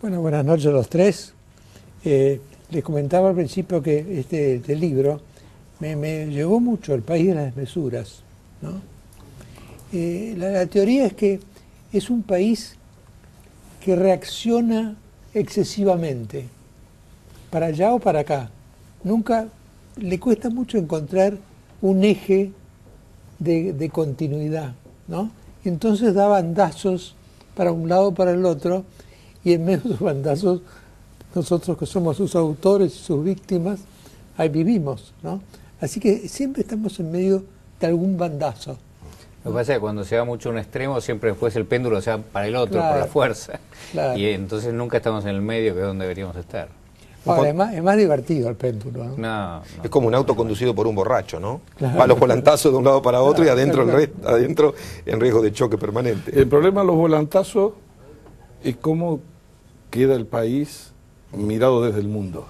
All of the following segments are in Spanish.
Bueno, buenas noches a los tres. Les comentaba al principio que este libro me llegó mucho, El país de las desmesuras, ¿no? La teoría es que es un país que reacciona excesivamente, para allá o para acá. Nunca le cuesta mucho encontrar un eje de continuidad, ¿no? Y entonces da bandazos para un lado o para el otro, y en medio de esos bandazos, nosotros que somos sus autores y sus víctimas, ahí vivimos, ¿no? Así que siempre estamos en medio de algún bandazo. Lo que pasa es que cuando se va mucho a un extremo, siempre después el péndulo se va para el otro, Claro, por la fuerza. claro. Y entonces nunca estamos en el medio, que es donde deberíamos estar. Ahora, es más divertido el péndulo, ¿no? No. Es como un auto conducido por un borracho, ¿no? Claro. Va a los volantazos de un lado para otro, Claro, y adentro, claro. adentro en riesgo de choque permanente. El problema de los volantazos es cómo queda el país mirado desde el mundo.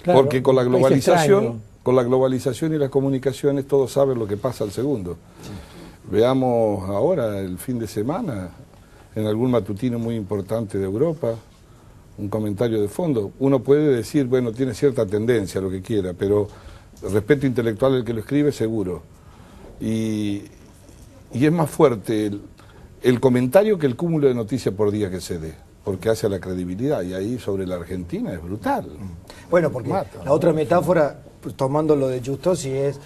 Claro, Porque con la un país extraño. globalización y las comunicaciones todos saben lo que pasa al segundo. Veamos ahora, el fin de semana, en algún matutino muy importante de Europa, un comentario de fondo. Uno puede decir, bueno, tiene cierta tendencia, lo que quiera, pero respeto intelectual del que lo escribe, seguro. Y es más fuerte el comentario que el cúmulo de noticias por día que se dé, porque hace a la credibilidad, y ahí sobre la Argentina es brutal. Bueno, porque Mata. la otra metáfora, pues, tomando lo de Giustosi, es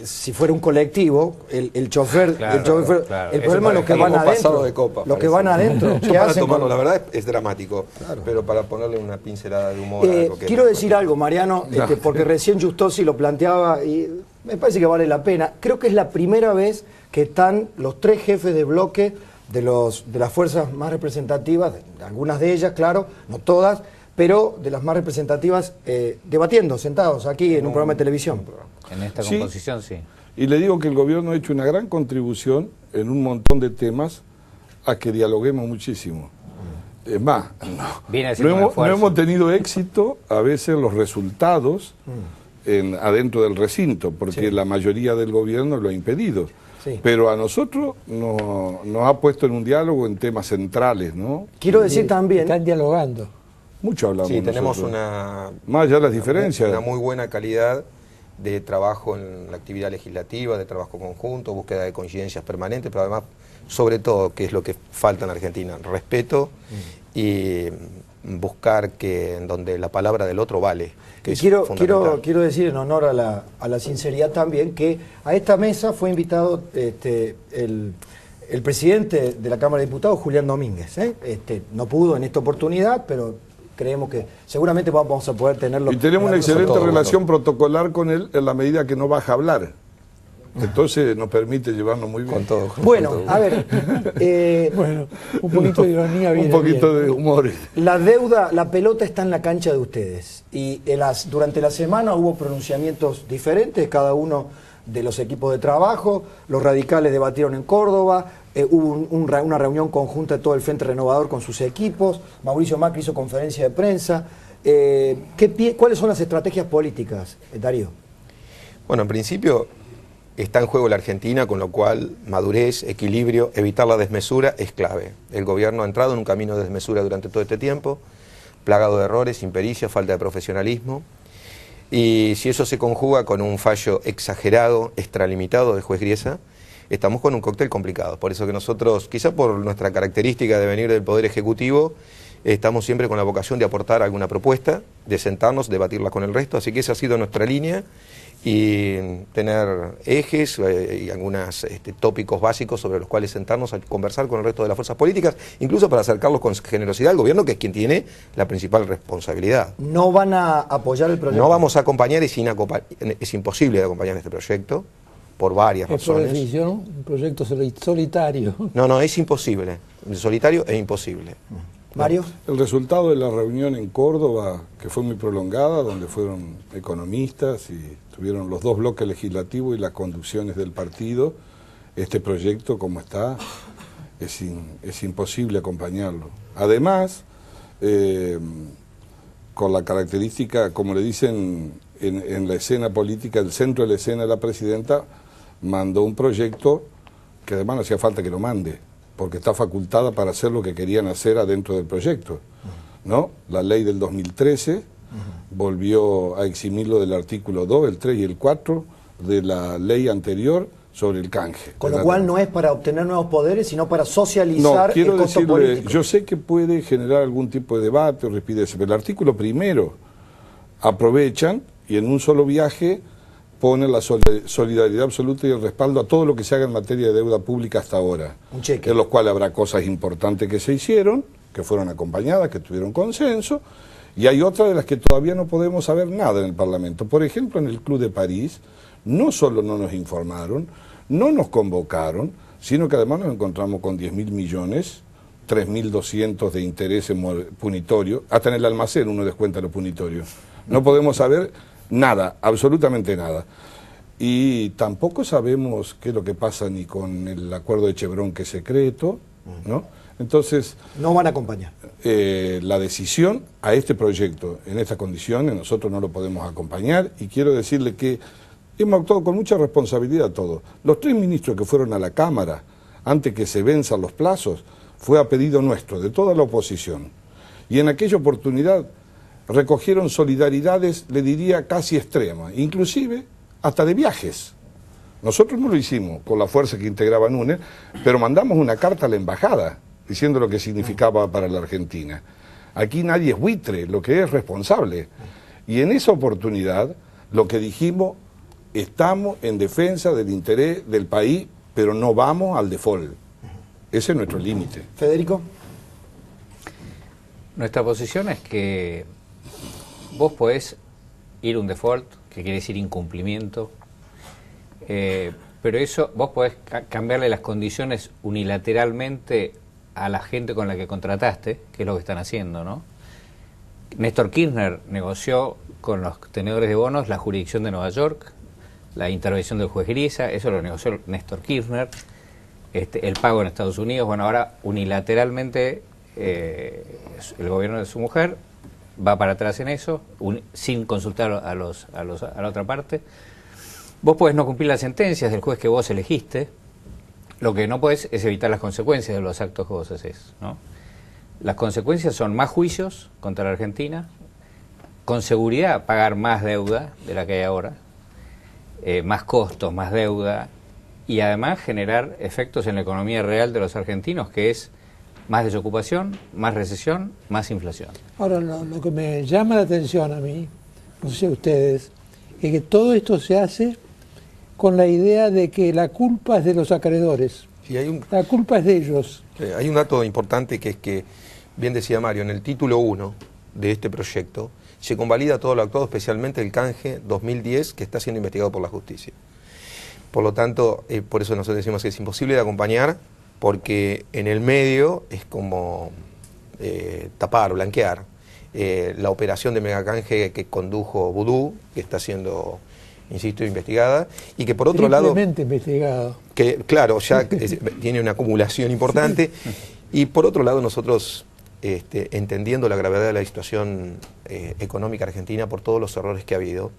si fuera un colectivo, el chofer, Claro, el chofer, claro. el Eso problema es los que Como van pasado adentro. de copa, Los que parece. van adentro. Yo ¿Qué para hacen tomarlo, con- la verdad es dramático, pero para ponerle una pincelada de humor a algo que quiero no- decir algo, Mariano, porque recién Giustosi lo planteaba y me parece que vale la pena. Creo que es la primera vez que están los tres jefes de bloque de las fuerzas más representativas, de algunas de ellas, claro, no todas, pero de las más representativas, debatiendo, sentados aquí en un programa de televisión. En esta Sí. composición, sí. Y le digo que el gobierno ha hecho una gran contribución en un montón de temas a que dialoguemos muchísimo. Es más, Viene no haciendo un hemos, no esfuerzo. hemos tenido éxito a veces en los resultados adentro del recinto, porque la mayoría del gobierno lo ha impedido. Sí. Pero a nosotros nos ha puesto en un diálogo en temas centrales, ¿no? Quiero decir también, Están dialogando. Mucho hablamos Sí, tenemos nosotros. una... Más allá de las diferencias. Una muy buena calidad de trabajo en la actividad legislativa, de trabajo conjunto, búsqueda de coincidencias permanentes, pero además, sobre todo, que es lo que falta en Argentina, respeto y buscar que en donde la palabra del otro vale. Que es fundamental. quiero decir en honor a la sinceridad también que a esta mesa fue invitado el presidente de la Cámara de Diputados, Julián Domínguez. No pudo en esta oportunidad, pero creemos que seguramente vamos a poder tenerlo. Y tenemos una en excelente todo, relación protocolar con él en la medida que no baja a hablar. Entonces nos permite llevarnos muy bien. Con todo. Bueno, con todo. a ver, Bueno, un poquito de ironía Un viene poquito bien. de humor. la deuda, la pelota está en la cancha de ustedes. Y durante la semana hubo pronunciamientos diferentes, cada uno de los equipos de trabajo. Los radicales debatieron en Córdoba. Hubo una reunión conjunta de todo el Frente Renovador con sus equipos. Mauricio Macri hizo conferencia de prensa. ¿Cuáles son las estrategias políticas, Darío? Bueno, en principio está en juego la Argentina, con lo cual madurez, equilibrio, evitar la desmesura es clave. El gobierno ha entrado en un camino de desmesura durante todo este tiempo, plagado de errores, impericia, falta de profesionalismo. Y si eso se conjuga con un fallo exagerado, extralimitado del juez Griesa, estamos con un cóctel complicado. Por eso que nosotros, quizá por nuestra característica de venir del Poder Ejecutivo, estamos siempre con la vocación de aportar alguna propuesta, de sentarnos, debatirla con el resto. Así que esa ha sido nuestra línea, y tener ejes y algunos tópicos básicos sobre los cuales sentarnos a conversar con el resto de las fuerzas políticas, incluso para acercarlos con generosidad al gobierno, que es quien tiene la principal responsabilidad. ¿No van a apoyar el proyecto? No vamos a acompañar, es imposible de acompañar este proyecto, por varias Es por razones. definición un proyecto solitario. No, es imposible. Solitario es imposible. Mario. El resultado de la reunión en Córdoba, que fue muy prolongada, donde fueron economistas y tuvieron los dos bloques legislativos y las conducciones del partido, este proyecto como está, es imposible acompañarlo. Además, con la característica, como le dicen en la escena política, el centro de la escena de la presidenta mandó un proyecto que además no hacía falta que lo mande, porque está facultada para hacer lo que querían hacer adentro del proyecto, ¿no? La ley del 2013 volvió a eximirlo del artículo 2, el 3 y el 4 de la ley anterior sobre el canje. Con lo cual no es para obtener nuevos poderes, sino para socializar no, quiero el costo decirle, político. yo sé que puede generar algún tipo de debate o rispidez, pero el artículo primero aprovechan y en un solo viaje ponen la solidaridad absoluta y el respaldo a todo lo que se haga en materia de deuda pública hasta ahora. Un cheque. En los cuales habrá cosas importantes que se hicieron, que fueron acompañadas, que tuvieron consenso, y hay otras de las que todavía no podemos saber nada en el Parlamento. Por ejemplo, en el Club de París, no solo no nos informaron, no nos convocaron, sino que además nos encontramos con 10.000 millones, 3.200 de intereses punitorios, hasta en el almacén uno descuenta lo punitorio. No podemos saber nada, absolutamente nada. Y tampoco sabemos qué es lo que pasa ni con el acuerdo de Chevron, que es secreto, ¿no? Entonces... No van a acompañar. La decisión a este proyecto, en estas condiciones, nosotros no lo podemos acompañar, y quiero decirle que hemos actuado con mucha responsabilidad todos. Los 3 ministros que fueron a la Cámara, antes que se venzan los plazos, fue a pedido nuestro, de toda la oposición. Y en aquella oportunidad recogieron solidaridades, le diría, casi extremas, inclusive hasta de viajes. Nosotros no lo hicimos con la fuerza que integraba Núñez, pero mandamos una carta a la embajada diciendo lo que significaba para la Argentina. Aquí nadie es buitre, lo que es responsable. Y en esa oportunidad lo que dijimos, estamos en defensa del interés del país, pero no vamos al default. Ese es nuestro límite. Federico. Nuestra posición es que vos podés ir a un default, que quiere decir incumplimiento, pero eso vos podés cambiarle las condiciones unilateralmente a la gente con la que contrataste, que es lo que están haciendo, ¿no? Néstor Kirchner negoció con los tenedores de bonos la jurisdicción de Nueva York, la intervención del juez Griesa, eso lo negoció Néstor Kirchner, el pago en Estados Unidos. Bueno, ahora unilateralmente el gobierno de su mujer va para atrás en eso, sin consultar a la otra parte. Vos podés no cumplir las sentencias del juez que vos elegiste, lo que no podés es evitar las consecuencias de los actos que vos haces, ¿no? Las consecuencias son más juicios contra la Argentina, con seguridad pagar más deuda de la que hay ahora, más costos, más deuda, y además generar efectos en la economía real de los argentinos, que es más desocupación, más recesión, más inflación. Ahora, lo que me llama la atención a mí, no sé si a ustedes, es que todo esto se hace con la idea de que la culpa es de los acreedores. Sí, la culpa es de ellos. Hay un dato importante, que es que, bien decía Mario, en el título 1 de este proyecto se convalida todo lo actuado, especialmente el canje 2010, que está siendo investigado por la justicia. Por lo tanto, por eso nosotros decimos que es imposible de acompañar, porque en el medio es como tapar, blanquear la operación de megacanje que condujo Vudú, que está siendo, insisto, investigada, y que por otro lado... Triplemente investigado. Que, claro, ya tiene una acumulación importante, y por otro lado nosotros, entendiendo la gravedad de la situación económica argentina por todos los errores que ha habido,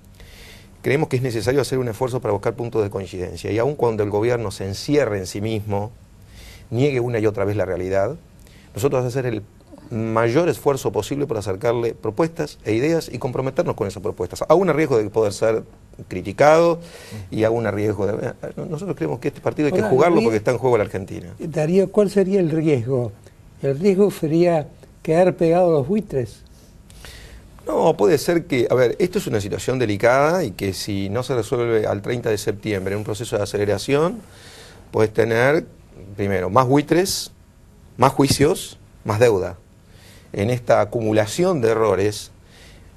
creemos que es necesario hacer un esfuerzo para buscar puntos de coincidencia, y aun cuando el gobierno se encierre en sí mismo, niegue una y otra vez la realidad, nosotros vamos a hacer el mayor esfuerzo posible por acercarle propuestas e ideas y comprometernos con esas propuestas, aún a riesgo de poder ser criticado y aún a riesgo de... Nosotros creemos que este partido hay que jugarlo porque está en juego la Argentina. Darío, ¿cuál sería el riesgo? ¿El riesgo sería quedar pegado a los buitres? No, puede ser que, a ver, esto es una situación delicada y que si no se resuelve al 30 de septiembre en un proceso de aceleración, puedes tener, primero, más buitres, más juicios, más deuda. En esta acumulación de errores,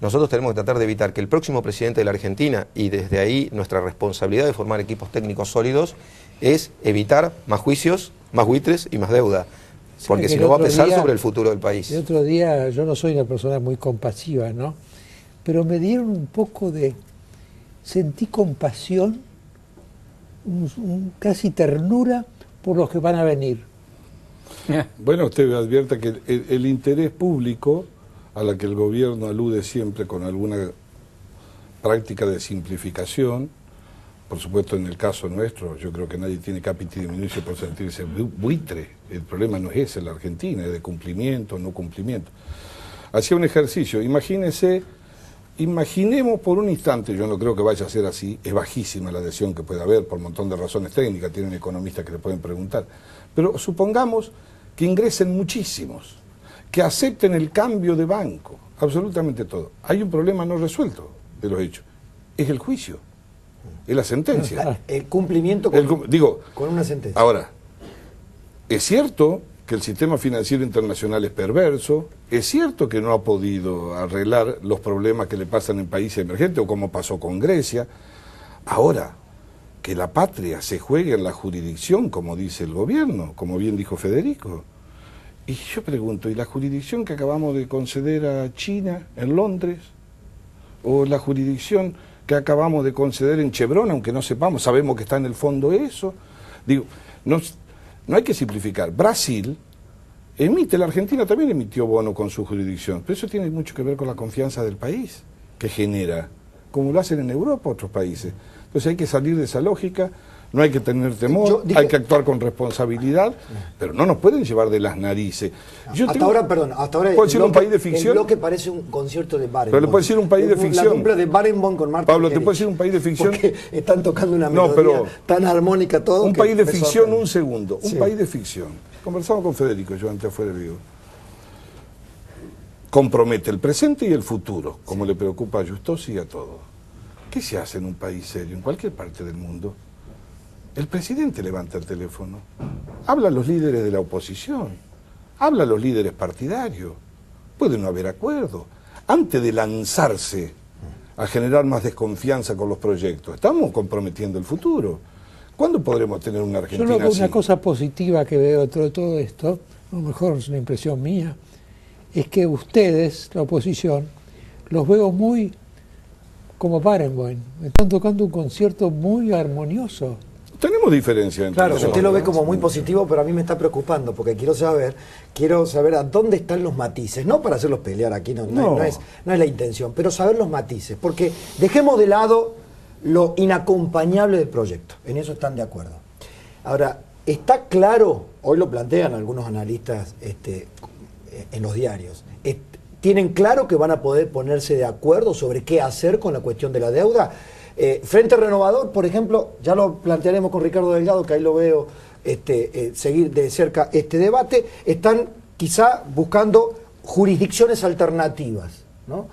nosotros tenemos que tratar de evitar que el próximo presidente de la Argentina, y desde ahí nuestra responsabilidad de formar equipos técnicos sólidos, es evitar más juicios, más buitres y más deuda. Porque si no va a pesar sobre el futuro del país. El otro día, yo no soy una persona muy compasiva, ¿no? Pero me dieron un poco de... Sentí compasión, casi ternura por los que van a venir. Bueno, usted advierte que el interés público, a la que el gobierno alude siempre con alguna práctica de simplificación, por supuesto en el caso nuestro, yo creo que nadie tiene capiti diminuirse por sentirse buitre. El problema no es ese en la Argentina, es de cumplimiento o no cumplimiento. Hacía un ejercicio, imaginemos por un instante, yo no creo que vaya a ser así, es bajísima la adhesión que puede haber por un montón de razones técnicas, tienen economistas que le pueden preguntar, pero supongamos que ingresen muchísimos, que acepten el cambio de banco, absolutamente todo. Hay un problema no resuelto de los hechos, es el juicio, es la sentencia. El cumplimiento con una sentencia. Ahora, es cierto que el sistema financiero internacional es perverso, es cierto que no ha podido arreglar los problemas que le pasan en países emergentes, o como pasó con Grecia. Ahora, que la patria se juegue en la jurisdicción, como dice el gobierno, como bien dijo Federico. Y yo pregunto, ¿y la jurisdicción que acabamos de conceder a China, en Londres? ¿O la jurisdicción que acabamos de conceder en Chevron, aunque no sepamos, sabemos que está en el fondo eso? Digo, no hay que simplificar. Brasil la Argentina también emitió bono con su jurisdicción, pero eso tiene mucho que ver con la confianza del país que genera, como lo hacen en Europa otros países. Entonces hay que salir de esa lógica, no hay que tener temor, hay que actuar con responsabilidad, pero no nos pueden llevar de las narices. Hasta ahora ¿puedo decir un país de ficción? El bloque parece un concierto de Barenboim. Pero le puedo decir un país de ficción. La cumple de Barenboim con Marta Pablo, ¿te puedo decir un país de ficción? Porque están tocando una melodía tan armónica todo. Un país de ficción, un segundo. Un país de ficción. Conversamos con Federico, yo antes afuera vivo. Compromete el presente y el futuro, como le preocupa a Justosi y a todos. ¿Qué se hace en un país serio, en cualquier parte del mundo? El presidente levanta el teléfono, habla a los líderes de la oposición, habla a los líderes partidarios, puede no haber acuerdo. Antes de lanzarse a generar más desconfianza con los proyectos, estamos comprometiendo el futuro. ¿Cuándo podremos tener una Argentina así? Una cosa positiva que veo de todo esto, a lo mejor es una impresión mía, es que ustedes, la oposición, los veo muy como Barenboim. Están tocando un concierto muy armonioso. Tenemos diferencia entre nosotros. Claro, usted lo ve como muy positivo, pero a mí me está preocupando, porque quiero saber a dónde están los matices, no para hacerlos pelear aquí, no es la intención, pero saber los matices, porque dejemos de lado lo inacompañable del proyecto, en eso están de acuerdo. Ahora, está claro, hoy lo plantean algunos analistas en los diarios, ¿tienen claro que van a poder ponerse de acuerdo sobre qué hacer con la cuestión de la deuda? Frente Renovador, por ejemplo, ya lo plantearemos con Ricardo Delgado, que ahí lo veo seguir de cerca este debate, están quizá buscando jurisdicciones alternativas, ¿no?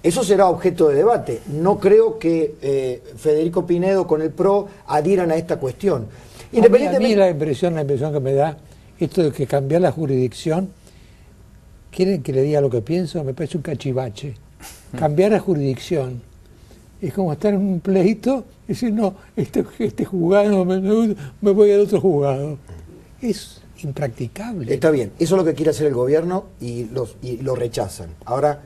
Eso será objeto de debate. No creo que Federico Pinedo con el PRO adhieran a esta cuestión. A mí la impresión que me da, esto de que cambiar la jurisdicción, ¿quieren que le diga lo que pienso? Me parece un cachivache. Cambiar la jurisdicción es como estar en un pleito y decir, no, este juzgado me voy al otro juzgado. Es impracticable. Está bien, eso es lo que quiere hacer el gobierno y lo rechazan. Ahora,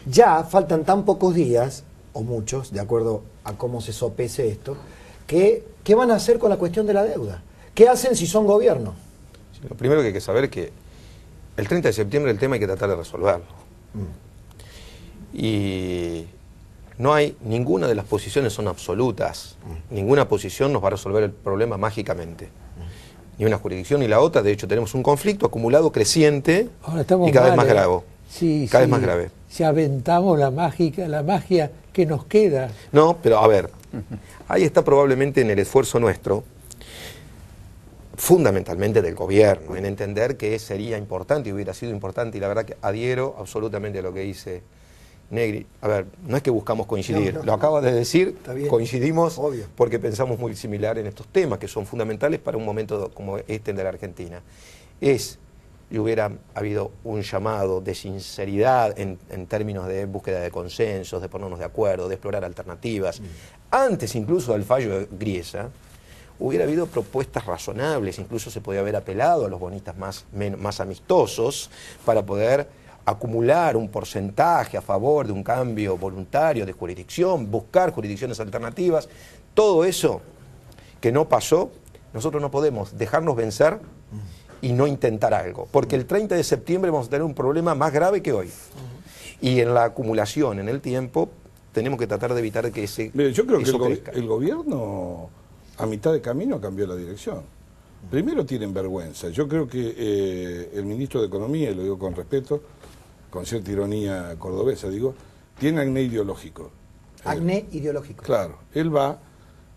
ya faltan tan pocos días, o muchos, de acuerdo a cómo se sopese esto, que ¿qué van a hacer con la cuestión de la deuda? ¿Qué hacen si son gobierno? Sí, lo primero que hay que saber es que el 30 de septiembre el tema hay que tratar de resolverlo. Y no hay, ninguna de las posiciones son absolutas. Ninguna posición nos va a resolver el problema mágicamente. Ni una jurisdicción ni la otra. De hecho, tenemos un conflicto acumulado creciente y cada vez más grave. Cada vez más grave. Si aventamos la magia que nos queda. No, pero a ver, ahí está probablemente en el esfuerzo nuestro, fundamentalmente del gobierno, en entender que sería importante y hubiera sido importante, y la verdad que adhiero absolutamente a lo que dice Negri. A ver, no es que buscamos coincidir, lo acaba de decir, coincidimos obvio, porque pensamos muy similar en estos temas que son fundamentales para un momento como este de la Argentina. Y hubiera habido un llamado de sinceridad en términos de búsqueda de consensos, de ponernos de acuerdo, de explorar alternativas. Antes incluso del fallo de Griesa, hubiera habido propuestas razonables, incluso se podía haber apelado a los bonistas más amistosos para poder acumular un porcentaje a favor de un cambio voluntario de jurisdicción, buscar jurisdicciones alternativas. Todo eso que no pasó, nosotros no podemos dejarnos vencer y no intentar algo, porque el 30 de septiembre vamos a tener un problema más grave que hoy. Y en la acumulación, en el tiempo, tenemos que tratar de evitar que Mire, yo creo que eso crezca. el gobierno a mitad de camino cambió la dirección. Primero tienen vergüenza. Yo creo que el ministro de Economía, y lo digo con respeto, con cierta ironía cordobesa, digo, tiene acné ideológico. Acné ideológico. Claro, él va,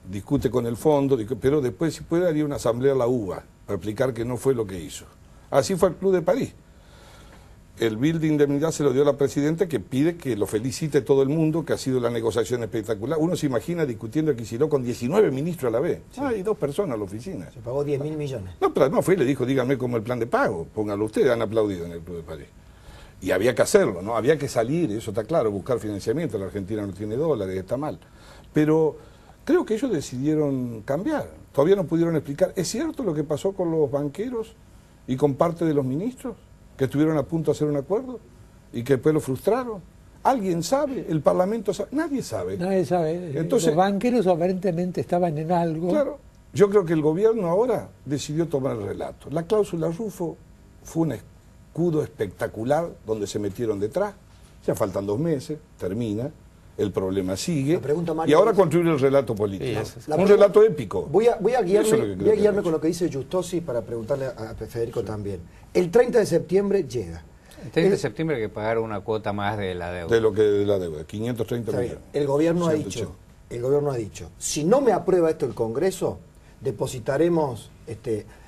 discute con el fondo, pero después, si puede, haría una asamblea a la UBA para explicar que no fue lo que hizo. Así fue el Club de París. El bill de indemnidad se lo dio a la presidenta, que pide que lo felicite todo el mundo, que ha sido la negociación espectacular. Uno se imagina discutiendo a Kicillof con 19 ministros a la vez. Sí. Hay 2 personas en la oficina. Se pagó 10.000 millones. No, pero además fue y le dijo, díganme cómo el plan de pago, pónganlo ustedes, han aplaudido en el Club de París. Y había que hacerlo, ¿no? Había que salir, eso está claro, buscar financiamiento. La Argentina no tiene dólares, está mal. Pero creo que ellos decidieron cambiar. Todavía no pudieron explicar. ¿Es cierto lo que pasó con los banqueros y con parte de los ministros? Que estuvieron a punto de hacer un acuerdo y que después lo frustraron. ¿Alguien sabe? ¿El Parlamento sabe? Nadie sabe. Nadie sabe. Entonces, los banqueros aparentemente estaban en algo. Claro, yo creo que el gobierno ahora decidió tomar el relato. La cláusula Rufo fue un escudo espectacular donde se metieron detrás. Ya faltan 2 meses, termina, el problema sigue. Y ahora construir el relato político. Un relato épico. Voy a guiarme con lo que dice Giustosi para preguntarle a Federico también. El 30 de septiembre llega. El 30 de septiembre hay que pagar una cuota más de la deuda. De lo que de la deuda, 530 millones. El gobierno ha dicho, si no me aprueba esto el Congreso, depositaremos,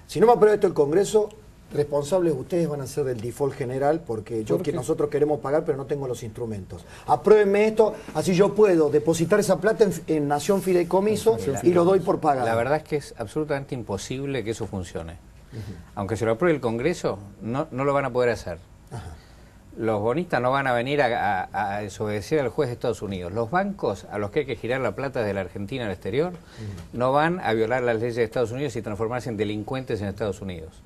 si no me aprueba esto el Congreso, responsables ustedes van a ser del default general porque nosotros queremos pagar pero no tengo los instrumentos. Apruébenme esto, así yo puedo depositar esa plata en Nación Fideicomiso y lo doy por pagado. La verdad es que es absolutamente imposible que eso funcione. Aunque se lo apruebe el Congreso, no lo van a poder hacer. Los bonistas no van a venir a desobedecer al juez de Estados Unidos. Los bancos a los que hay que girar la plata de la Argentina al exterior no van a violar las leyes de Estados Unidos y transformarse en delincuentes en Estados Unidos.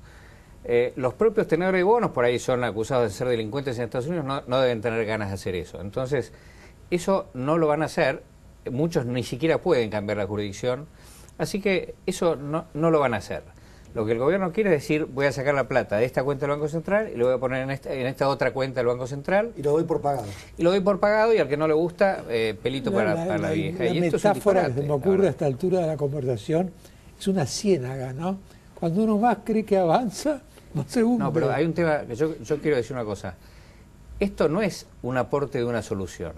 Los propios tenedores de bonos por ahí son acusados de ser delincuentes en Estados Unidos, no deben tener ganas de hacer eso. Entonces, eso no lo van a hacer, muchos ni siquiera pueden cambiar la jurisdicción, así que eso no lo van a hacer. Lo que el gobierno quiere es decir, voy a sacar la plata de esta cuenta del Banco Central y lo voy a poner en esta otra cuenta del Banco Central. Y lo doy por pagado. Y lo doy por pagado y al que no le gusta, pelito para la vieja. La y esto metáfora es que se me ocurre a esta altura de la conversación es una ciénaga, ¿no? Cuando uno más cree que avanza, no se hunde. No, pero hay un tema que yo quiero decir una cosa. Esto no es un aporte de una solución.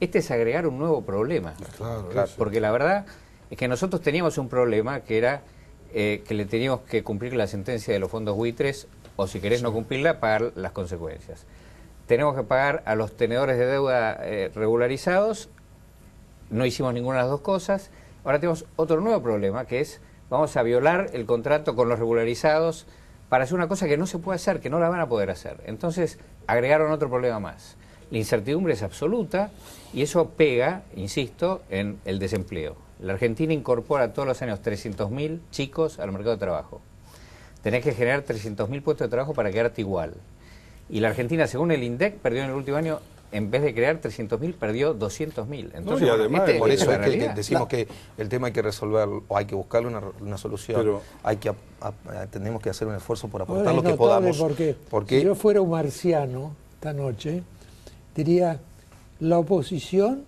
Este es agregar un nuevo problema. Claro. Porque la verdad es que nosotros teníamos un problema que era que le teníamos que cumplir la sentencia de los fondos buitres, o si querés no cumplirla, pagar las consecuencias. Tenemos que pagar a los tenedores de deuda regularizados, no hicimos ninguna de las dos cosas. Ahora tenemos otro nuevo problema, que es, vamos a violar el contrato con los regularizados para hacer una cosa que no se puede hacer, que no la van a poder hacer. Entonces, agregaron otro problema más. La incertidumbre es absoluta y eso pega, insisto, en el desempleo. La Argentina incorpora todos los años 300.000 chicos al mercado de trabajo. Tenés que generar 300.000 puestos de trabajo para quedarte igual. Y la Argentina, según el INDEC, perdió en el último año, en vez de crear 300.000, perdió 200.000. Entonces, y además, por eso es que realidad. decimos que el tema hay que resolverlo, o hay que buscarle una solución, pero tenemos que hacer un esfuerzo por aportar Ahora lo es que notable podamos. porque si yo fuera un marciano esta noche, diría, la oposición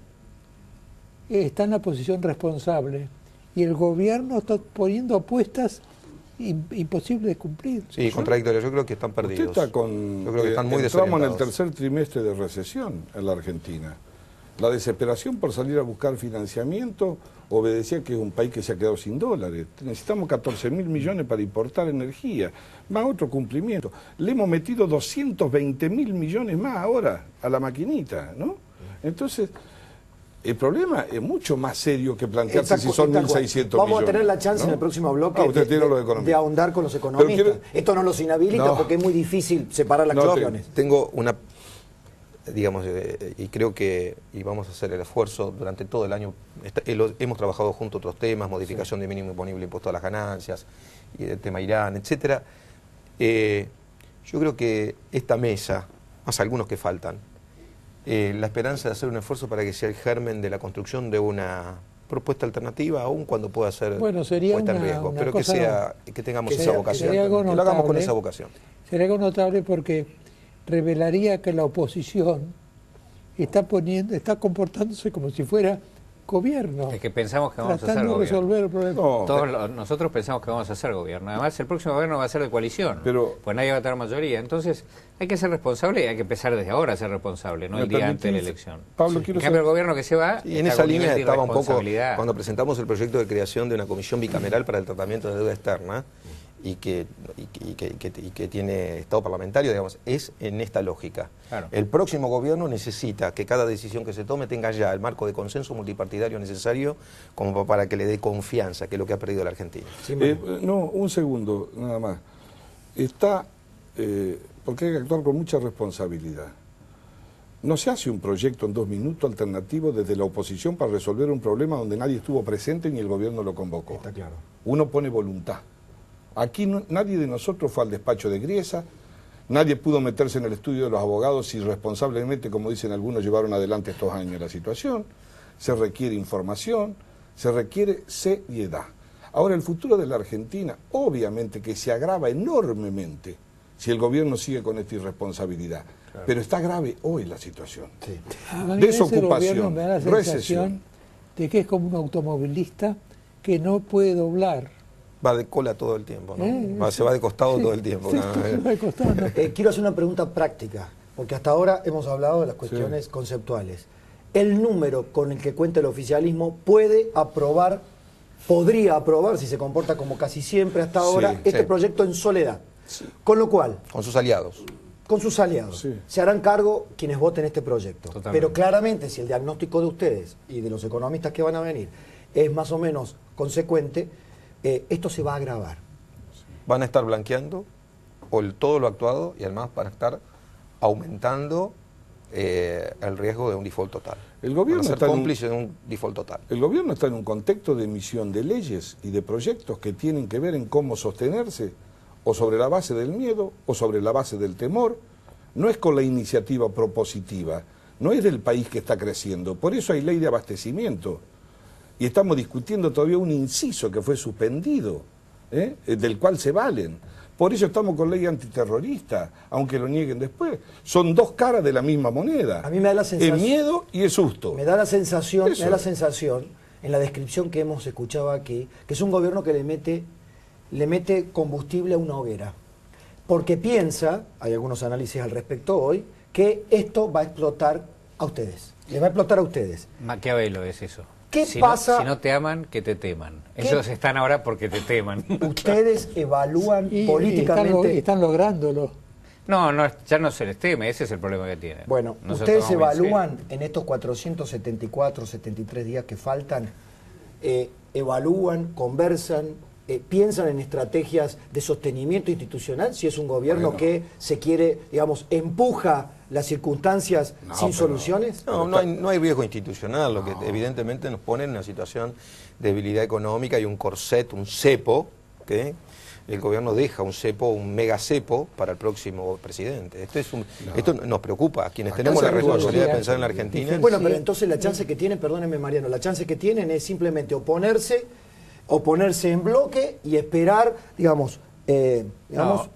está en la posición responsable y el gobierno está poniendo apuestas imposibles de cumplir. Sí, contradictorio. Yo creo que están perdidos. Usted está con... Yo creo que están muy entramos en el desorientados. tercer trimestre de recesión en la Argentina. La desesperación por salir a buscar financiamiento obedecía que es un país que se ha quedado sin dólares. Necesitamos 14.000 millones para importar energía, más otro cumplimiento. Le hemos metido 220.000 millones más ahora a la maquinita, ¿no? Entonces, el problema es mucho más serio que plantearse si son 1.600 millones. Vamos a tener la chance, ¿no?, en el próximo bloque de ahondar con los economistas. Esto no los inhabilita porque es muy difícil separar las cuestiones. Tengo una... digamos, y creo que vamos a hacer el esfuerzo durante todo el año. Hemos trabajado junto a otros temas, modificación de mínimo imponible impuesto a las ganancias, y el tema Irán, etcétera. Yo creo que esta mesa, más algunos que faltan, la esperanza de hacer un esfuerzo para que sea el germen de la construcción de una propuesta alternativa, aun cuando pueda ser sería puesta en riesgo, pero que tengamos esa vocación, que lo hagamos con esa vocación. Sería algo notable porque revelaría que la oposición está comportándose como si fuera gobierno. Es que pensamos que vamos a hacer tratando de gobierno. resolver el problema. No, Nosotros pensamos que vamos a hacer gobierno. Además, el próximo gobierno va a ser de coalición, Pero- pues nadie va a tener mayoría. Entonces, hay que ser responsable y hay que empezar desde ahora a ser responsable, no ¿Me el día antes de la permitís? elección. Pablo, En quiero cambio, el saber- gobierno que se va Y en está esa con línea nivel de estaba un poco irresponsabilidad. cuando presentamos el proyecto de creación de una comisión bicameral para el tratamiento de deuda externa y que tiene estado parlamentario, digamos, es en esta lógica. Claro. El próximo gobierno necesita que cada decisión que se tome tenga ya el marco de consenso multipartidario necesario como para que le dé confianza, que es lo que ha perdido la Argentina. No, un segundo, nada más. Porque hay que actuar con mucha responsabilidad. No se hace un proyecto en 2 minutos alternativo desde la oposición para resolver un problema donde nadie estuvo presente ni el gobierno lo convocó. Está claro. Uno pone voluntad. Aquí nadie de nosotros fue al despacho de Griesa, nadie pudo meterse en el estudio de los abogados y responsablemente, como dicen algunos, llevaron adelante estos años la situación. Se requiere información, se requiere seriedad. Ahora, el futuro de la Argentina, obviamente que se agrava enormemente si el gobierno sigue con esta irresponsabilidad. Claro. Pero está grave hoy la situación. Sí. A mí ese gobierno Desocupación, me da la recesión. sensación de que es como un automovilista que no puede doblar. Va de cola todo el tiempo, ¿no? Se va de costado todo el tiempo. Sí, ¿no? se va de costado, ¿no? Quiero hacer una pregunta práctica, porque hasta ahora hemos hablado de las cuestiones conceptuales. ¿El número con el que cuenta el oficialismo podría aprobar, si se comporta como casi siempre hasta ahora, este proyecto en soledad? Con lo cual, Con sus aliados. con sus aliados, se harán cargo quienes voten este proyecto. Totalmente. Pero claramente, si el diagnóstico de ustedes y de los economistas que van a venir es más o menos consecuente, esto se va a agravar. Van a estar blanqueando todo lo actuado y además van a estar aumentando el riesgo de un default total. El gobierno van a ser está en cómplices de un default total. El gobierno está en un contexto de emisión de leyes y de proyectos que tienen que ver en cómo sostenerse, o sobre la base del miedo, o sobre la base del temor. No es con la iniciativa propositiva, no es del país que está creciendo. Por eso hay ley de abastecimiento. Y estamos discutiendo todavía un inciso que fue suspendido, del cual se valen. Por eso estamos con ley antiterrorista, aunque lo nieguen después. Son dos caras de la misma moneda. A mí me da la sensación, el miedo y el susto. Me da la sensación, Eso. en la descripción que hemos escuchado aquí, que es un gobierno que le mete combustible a una hoguera. Porque piensa, hay algunos análisis al respecto hoy, que esto va a explotar a ustedes. Les va a explotar a ustedes. Maquiavelo es eso. ¿Qué si pasa? Si no te aman, que te teman. ¿Qué? Ellos están ahora porque te teman. Ustedes evalúan Y políticamente. están lográndolo. No, ya no se les teme, ese es el problema que tienen. Bueno, No se ustedes toman muy en serio. evalúan en estos 474, 73 días que faltan, evalúan, conversan, piensan en estrategias de sostenimiento institucional, si es un gobierno que se quiere, digamos, empuja las circunstancias sin soluciones. No hay riesgo institucional, lo que evidentemente nos pone en una situación de debilidad económica y un corset, un cepo, que el gobierno deja un cepo, un mega cepo para el próximo presidente. Esto nos preocupa a quienes tenemos la responsabilidad de pensar en la Argentina. Bueno, pero entonces la chance que tienen, perdóneme Mariano, la chance que tienen es simplemente oponerse en bloque y esperar, digamos,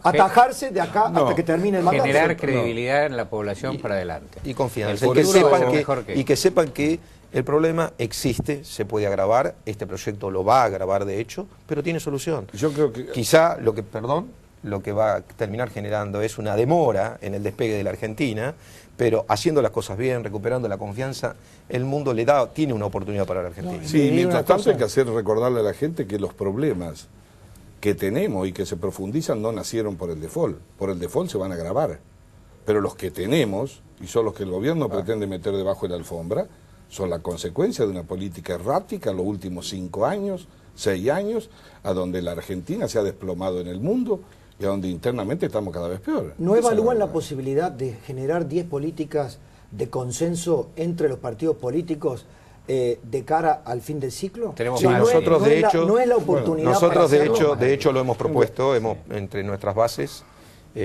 atajarse de acá hasta que termine el mandato. Generar credibilidad en la población para adelante. Y confianza. El Y que futuro va a sepan ser mejor que y que sepan que el problema existe, se puede agravar, este proyecto lo va a agravar de hecho, pero tiene solución. Yo creo que Quizá lo que va a terminar generando es una demora en el despegue de la Argentina, pero haciendo las cosas bien, recuperando la confianza, el mundo tiene una oportunidad para la Argentina. No, sí, y mientras una tanto cosa- hay que recordarle a la gente que los problemas que tenemos y que se profundizan no nacieron por el default. Por el default se van a agravar. Pero los que tenemos, y son los que el gobierno pretende meter debajo de la alfombra, son la consecuencia de una política errática en los últimos 5 años, 6 años, a donde la Argentina se ha desplomado en el mundo y a donde internamente estamos cada vez peor. ¿No Esa evalúan es la verdad. posibilidad de generar 10 políticas de consenso entre los partidos políticos de cara al fin del ciclo? Tenemos Sí, más. nosotros no de es la- hecho, no es la oportunidad nosotros para de hacerlo. hecho lo hemos propuesto, entre nuestras bases,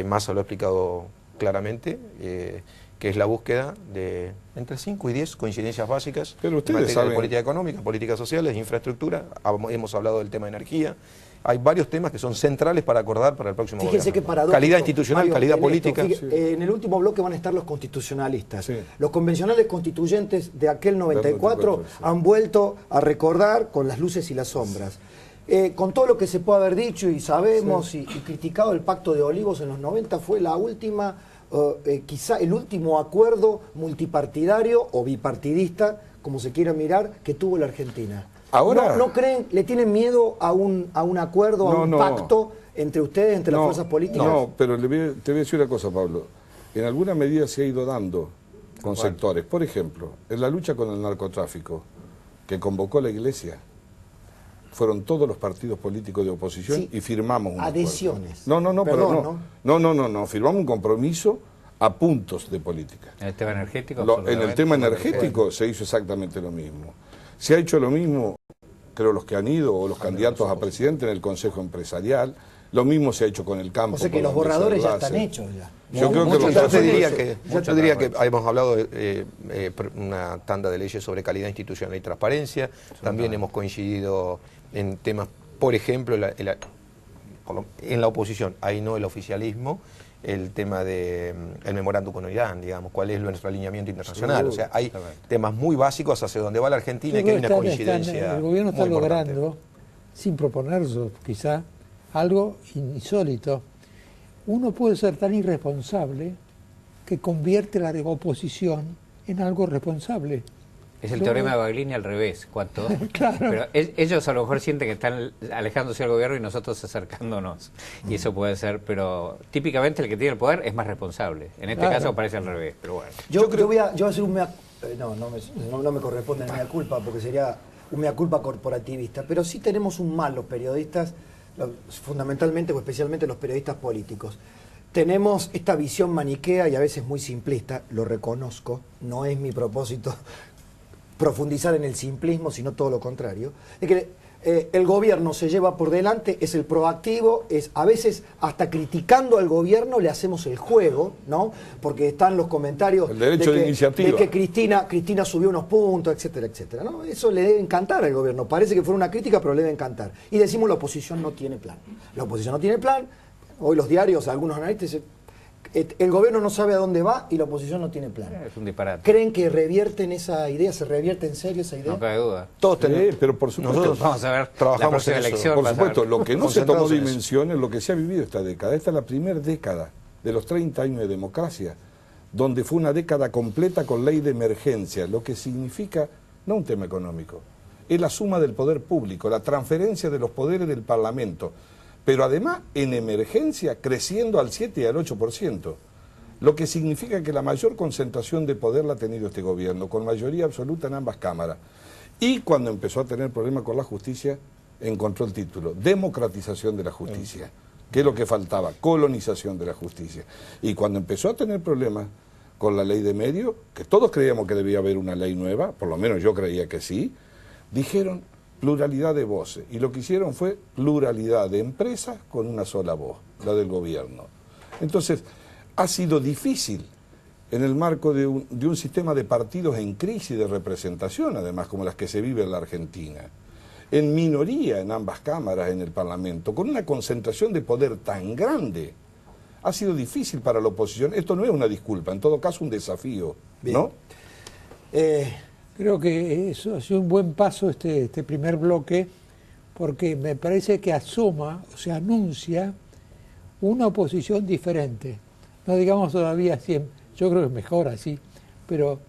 Massa lo ha explicado claramente, que es la búsqueda de entre 5 y 10 coincidencias básicas Pero en ustedes materia saben- de política económica, políticas sociales, infraestructura. Hemos hablado del tema de energía, hay varios temas que son centrales para acordar para el próximo Fíjense gobierno. qué paradójico. Calidad institucional, Mario, calidad en política. esto, en el último bloque van a estar los constitucionalistas. Sí. Los convencionales constituyentes de aquel 94 sí. han vuelto a recordar con las luces y las sombras. Con todo lo que se puede haber dicho y sabemos y criticado, el Pacto de Olivos en los 90 fue la última, quizá el último acuerdo multipartidario o bipartidista, como se quiera mirar, que tuvo la Argentina. Ahora, ¿No creen, le tienen miedo a un acuerdo, a un pacto entre ustedes, entre las fuerzas políticas? No, pero te voy a decir una cosa, Pablo. En alguna medida se ha ido dando con sectores. Por ejemplo, en la lucha con el narcotráfico, que convocó la Iglesia, fueron todos los partidos políticos de oposición y firmamos un adhesiones. acuerdo. Perdón, no, firmamos un compromiso a puntos de política. ¿En el tema energético? En el tema energético se hizo exactamente lo mismo. Se ha hecho lo mismo, creo, los que han ido, o los candidatos a presidente en el Consejo Empresarial. Lo mismo se ha hecho con el campo. O sea que con los la mesa borradores de ya enlace. están hechos ya. Yo creo que Yo te diría Mucho que hemos hablado de una tanda de leyes sobre calidad institucional y transparencia. También hemos coincidido en temas, por ejemplo, en la oposición, ahí no el oficialismo, el tema del memorándum con Irán, digamos, cuál es nuestro alineamiento internacional. O sea, hay temas muy básicos hacia dónde va la Argentina y que hay una coincidencia. El gobierno está muy importante. logrando, sin proponerlo quizá, algo insólito. Uno puede ser tan irresponsable que convierte la oposición en algo responsable. Es el teorema de Baglini al revés, ¿cuánto? Claro. Pero ellos a lo mejor sienten que están alejándose del gobierno y nosotros acercándonos. Y eso puede ser, pero típicamente el que tiene el poder es más responsable. En este caso parece al revés, pero bueno. Yo voy a hacer un no me corresponde el mea culpa porque sería un mea culpa corporativista, pero sí tenemos un mal los periodistas, fundamentalmente o especialmente los periodistas políticos. Tenemos esta visión maniquea y a veces muy simplista, lo reconozco, no es mi propósito profundizar en el simplismo, sino todo lo contrario, de que el gobierno se lleva por delante, es el proactivo, es a veces hasta criticando al gobierno le hacemos el juego, ¿no? Porque están los comentarios el derecho de iniciativa, de que Cristina subió unos puntos, etcétera, etcétera, ¿no? Eso le debe encantar al gobierno, parece que fue una crítica, pero le debe encantar. Y decimos la oposición no tiene plan. La oposición no tiene plan, hoy los diarios, algunos analistas dicen, el gobierno no sabe a dónde va y la oposición no tiene plan. Es un disparate. ¿Creen que revierten esa idea? ¿Se revierte en serio esa idea? No cabe duda. Todos tenemos, pero por supuesto, nosotros Vamos a ver trabajamos la próxima en eso. elección. por vas a supuesto, ver. lo que no se tomó Concentrados en eso. dimensión es lo que se ha vivido esta década. Esta es la primera década de los 30 años de democracia, donde fue una década completa con ley de emergencia, lo que significa no un tema económico, es la suma del poder público, la transferencia de los poderes del Parlamento, pero además en emergencia creciendo al 7 y al 8%. Lo que significa que la mayor concentración de poder la ha tenido este gobierno, con mayoría absoluta en ambas cámaras. Y cuando empezó a tener problemas con la justicia, encontró el título, democratización de la justicia. ¿Qué es lo que faltaba? Colonización de la justicia. Y cuando empezó a tener problemas con la ley de medios, que todos creíamos que debía haber una ley nueva, por lo menos yo creía que sí, dijeron pluralidad de voces. Y lo que hicieron fue pluralidad de empresas con una sola voz, la del gobierno. Entonces, ha sido difícil en el marco de un sistema de partidos en crisis de representación, además, como las que se vive en la Argentina, en minoría en ambas cámaras en el Parlamento, con una concentración de poder tan grande. Ha sido difícil para la oposición. Esto no es una disculpa, en todo caso un desafío, ¿no? Creo que eso ha sido un buen paso este primer bloque, porque me parece que asoma, o sea, anuncia una oposición diferente. No digamos todavía así, yo creo que es mejor así, pero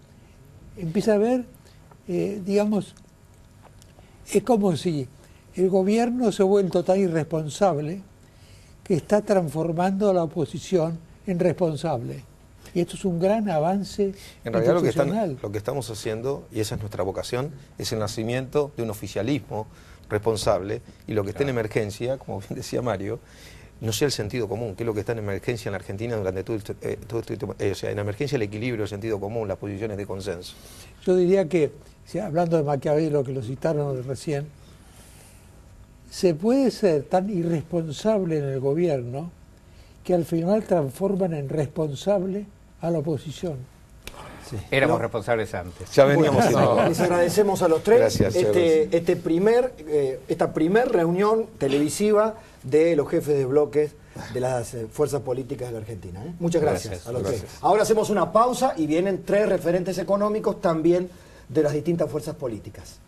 empieza a ver, digamos, es como si el gobierno se ha vuelto tan irresponsable que está transformando a la oposición en responsable. Y esto es un gran avance en realidad institucional. lo que estamos haciendo, y esa es nuestra vocación, es el nacimiento de un oficialismo responsable, y lo que está en emergencia, como bien decía Mario, no sea el sentido común, que es lo que está en emergencia en la Argentina durante todo este tiempo. O sea, en emergencia el equilibrio, el sentido común, las posiciones de consenso. Yo diría que, hablando de Maquiavelo, que lo citaron recién, se puede ser tan irresponsable en el gobierno que al final transforman en responsable a la oposición. Éramos responsables antes. Ya veníamos Bueno, les agradecemos a los tres Gracias, esta primer reunión televisiva de los jefes de bloques de las fuerzas políticas de la Argentina. Muchas gracias a los tres. Ahora hacemos una pausa y vienen tres referentes económicos también de las distintas fuerzas políticas.